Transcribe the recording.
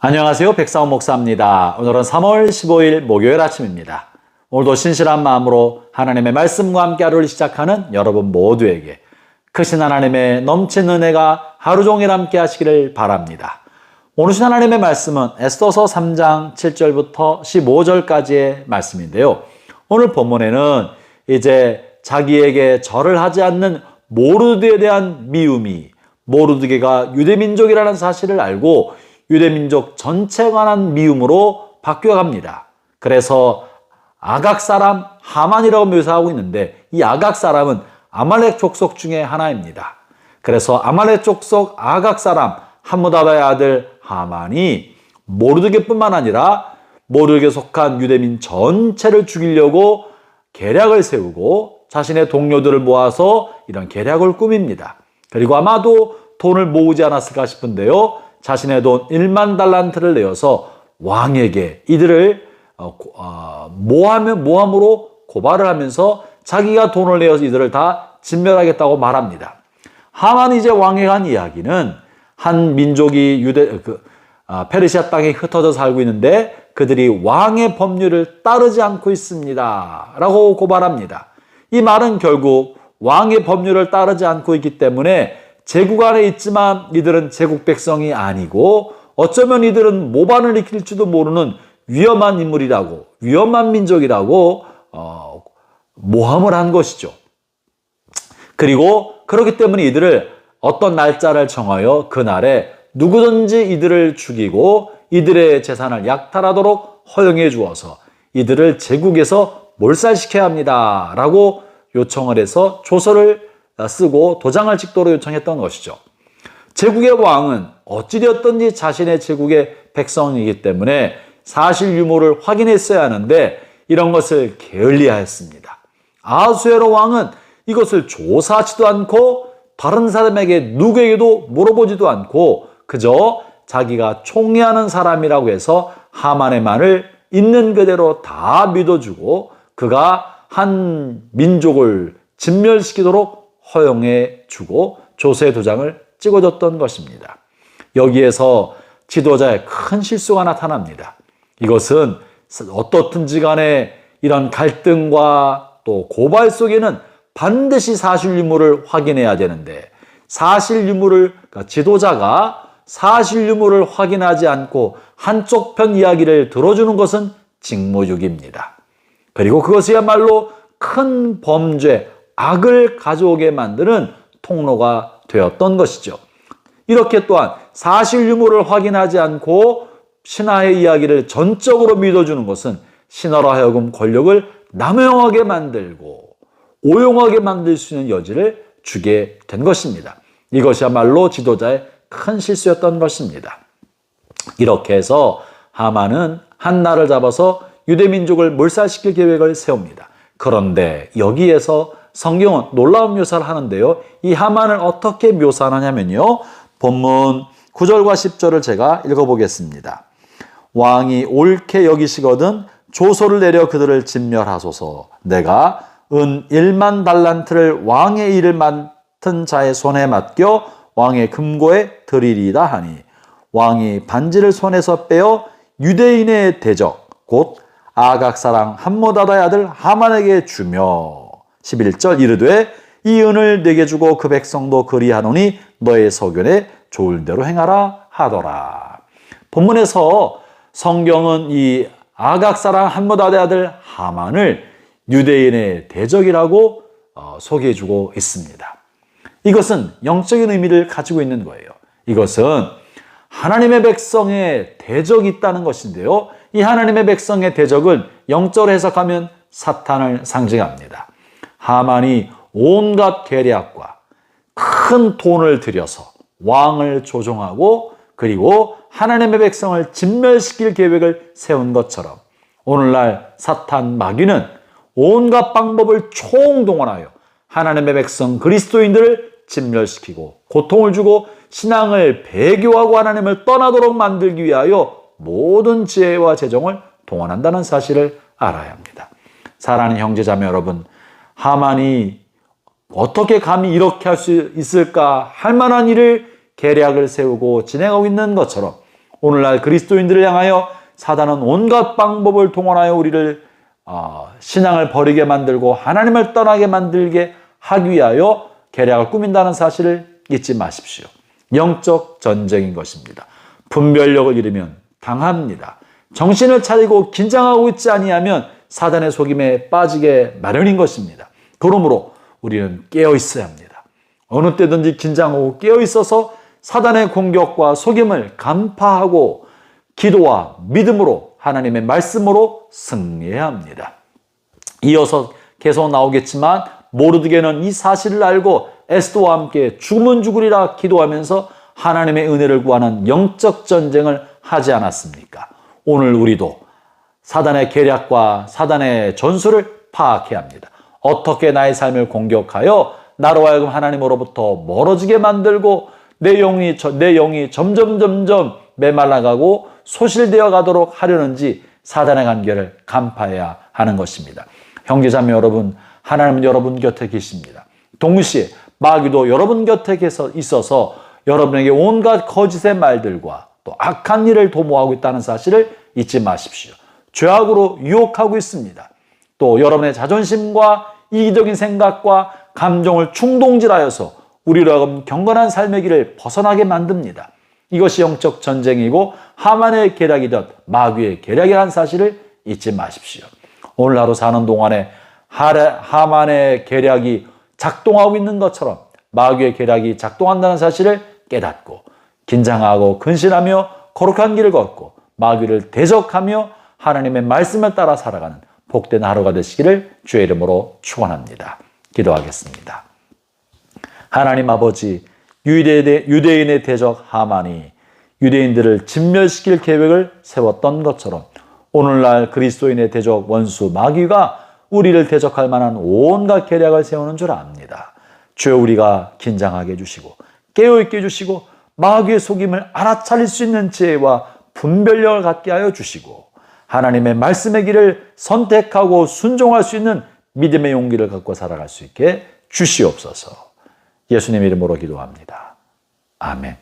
안녕하세요. 백사원 목사입니다. 오늘은 3월 15일 목요일 아침입니다. 오늘도 신실한 마음으로 하나님의 말씀과 함께 하루를 시작하는 여러분 모두에게 크신 하나님의 넘치는 은혜가 하루 종일 함께 하시기를 바랍니다. 오늘 주신 하나님의 말씀은 에스더서 3장 7절부터 15절까지의 말씀인데요. 오늘 본문에는 이제 자기에게 절을 하지 않는 모르드에 대한 미움이, 모르드게가 유대민족이라는 사실을 알고 유대민족 전체에 관한 미움으로 바뀌어갑니다. 그래서 아각 사람 하만이라고 묘사하고 있는데, 이 아각 사람은 아말렉 족속 중에 하나입니다. 그래서 아말렉 족속 아각 사람 함므다다의 아들 하만이 모르드게뿐만 아니라 모르드게에 속한 유대민 전체를 죽이려고 계략을 세우고 자신의 동료들을 모아서 이런 계략을 꾸밉니다. 그리고 아마도 돈을 모으지 않았을까 싶은데요, 자신의 돈 1만 달란트를 내어서 왕에게 이들을 모함으로 고발을 하면서 자기가 돈을 내어서 이들을 다 진멸하겠다고 말합니다. 하만이 이제 왕에 간 이야기는 한 민족이 페르시아 땅에 흩어져 살고 있는데 그들이 왕의 법률을 따르지 않고 있습니다 라고 고발합니다. 이 말은 결국 왕의 법률을 따르지 않고 있기 때문에 제국 안에 있지만 이들은 제국 백성이 아니고 어쩌면 이들은 모반을 일으킬지도 모르는 위험한 인물이라고, 위험한 민족이라고 모함을 한 것이죠. 그리고 그렇기 때문에 이들을 어떤 날짜를 정하여 그날에 누구든지 이들을 죽이고 이들의 재산을 약탈하도록 허용해 주어서 이들을 제국에서 몰살시켜야 합니다 라고 요청을 해서 조서를 쓰고 도장을 찍도록 요청했던 것이죠. 제국의 왕은 어찌되었든지 자신의 제국의 백성이기 때문에 사실 유무를 확인했어야 하는데 이런 것을 게을리하였습니다. 아하수에로 왕은 이것을 조사하지도 않고 다른 사람에게 누구에게도 물어보지도 않고 그저 자기가 총애하는 사람이라고 해서 하만의 말을 있는 그대로 다 믿어주고 그가 한 민족을 진멸시키도록 허용해 주고 조서의 도장을 찍어줬던 것입니다. 여기에서 지도자의 큰 실수가 나타납니다. 이것은 어떻든지 간에 이런 갈등과 또 고발 속에는 반드시 사실 유무를 확인해야 되는데 그러니까 지도자가 사실 유무를 확인하지 않고 한쪽 편 이야기를 들어주는 것은 직무유기입니다. 그리고 그것이야말로 큰 범죄, 악을 가져오게 만드는 통로가 되었던 것이죠. 이렇게 또한 사실 유무를 확인하지 않고 신하의 이야기를 전적으로 믿어주는 것은 신하로 하여금 권력을 남용하게 만들고 오용하게 만들 수 있는 여지를 주게 된 것입니다. 이것이야말로 지도자의 큰 실수였던 것입니다. 이렇게 해서 하만은 한 날을 잡아서 유대민족을 몰살시킬 계획을 세웁니다. 그런데 여기에서 성경은 놀라운 묘사를 하는데요. 이 하만을 어떻게 묘사하냐면요. 본문 9절과 10절을 제가 읽어보겠습니다. 왕이 옳게 여기시거든 조소를 내려 그들을 진멸하소서. 내가 은 1만 달란트를 왕의 일을 맡은 자의 손에 맡겨 왕의 금고에 드리리다 하니 왕이 반지를 손에서 빼어 유대인의 대적 곧 아각 사람 함므다다의 아들 하만에게 주며 11절 이르되 이 은을 내게 주고 그 백성도 그리하노니 너의 서견에 좋을 대로 행하라 하더라. 본문에서 성경은 이 아각 사람 함므다다의 아들 하만을 유대인의 대적이라고 소개해주고 있습니다. 이것은 영적인 의미를 가지고 있는 거예요. 이것은 하나님의 백성의 대적이 있다는 것인데요. 이 하나님의 백성의 대적은 영적으로 해석하면 사탄을 상징합니다. 하만이 온갖 계략과 큰 돈을 들여서 왕을 조종하고 그리고 하나님의 백성을 진멸시킬 계획을 세운 것처럼 오늘날 사탄 마귀는 온갖 방법을 총동원하여 하나님의 백성 그리스도인들을 진멸시키고 고통을 주고 신앙을 배교하고 하나님을 떠나도록 만들기 위하여 모든 지혜와 재정을 동원한다는 사실을 알아야 합니다. 사랑하는 형제자매 여러분, 하만이 어떻게 감히 이렇게 할 수 있을까 할 만한 일을 계략을 세우고 진행하고 있는 것처럼 오늘날 그리스도인들을 향하여 사단은 온갖 방법을 동원하여 우리를 신앙을 버리게 만들고 하나님을 떠나게 만들게 하기 위하여 계략을 꾸민다는 사실을 잊지 마십시오. 영적 전쟁인 것입니다. 분별력을 잃으면 당합니다. 정신을 차리고 긴장하고 있지 아니하면 사단의 속임에 빠지게 마련인 것입니다. 그러므로 우리는 깨어 있어야 합니다. 어느 때든지 긴장하고 깨어 있어서 사단의 공격과 속임을 간파하고 기도와 믿음으로 하나님의 말씀으로 승리해야 합니다. 이어서 계속 나오겠지만 모르드게는 이 사실을 알고 에스더와 함께 죽으면 죽으리라 기도하면서 하나님의 은혜를 구하는 영적 전쟁을 하지 않았습니까? 오늘 우리도 사단의 계략과 사단의 전술을 파악해야 합니다. 어떻게 나의 삶을 공격하여 나로 하여금 하나님으로부터 멀어지게 만들고 내 영이 점점 메말라가고 소실되어 가도록 하려는지 사단의 간계를 간파해야 하는 것입니다. 형제자매 여러분, 하나님은 여러분 곁에 계십니다. 동시에 마귀도 여러분 곁에 있어서 여러분에게 온갖 거짓의 말들과 또 악한 일을 도모하고 있다는 사실을 잊지 마십시오. 죄악으로 유혹하고 있습니다. 또 여러분의 자존심과 이기적인 생각과 감정을 충동질하여서 우리로 하여금 경건한 삶의 길을 벗어나게 만듭니다. 이것이 영적 전쟁이고 하만의 계략이든 마귀의 계략이라는 사실을 잊지 마십시오. 오늘 하루 사는 동안에 하만의 계략이 작동하고 있는 것처럼 마귀의 계략이 작동한다는 사실을 깨닫고 긴장하고 근신하며 거룩한 길을 걷고 마귀를 대적하며 하나님의 말씀을 따라 살아가는 복된 하루가 되시기를 주의 이름으로 축원합니다. 기도하겠습니다. 하나님 아버지, 유대인의 대적 하만이 유대인들을 진멸시킬 계획을 세웠던 것처럼 오늘날 그리스도인의 대적 원수 마귀가 우리를 대적할 만한 온갖 계략을 세우는 줄 압니다. 주여, 우리가 긴장하게 해주시고 깨어있게 해주시고 마귀의 속임을 알아차릴 수 있는 지혜와 분별력을 갖게 하여 주시고 하나님의 말씀의 길을 선택하고 순종할 수 있는 믿음의 용기를 갖고 살아갈 수 있게 주시옵소서. 예수님 이름으로 기도합니다. 아멘.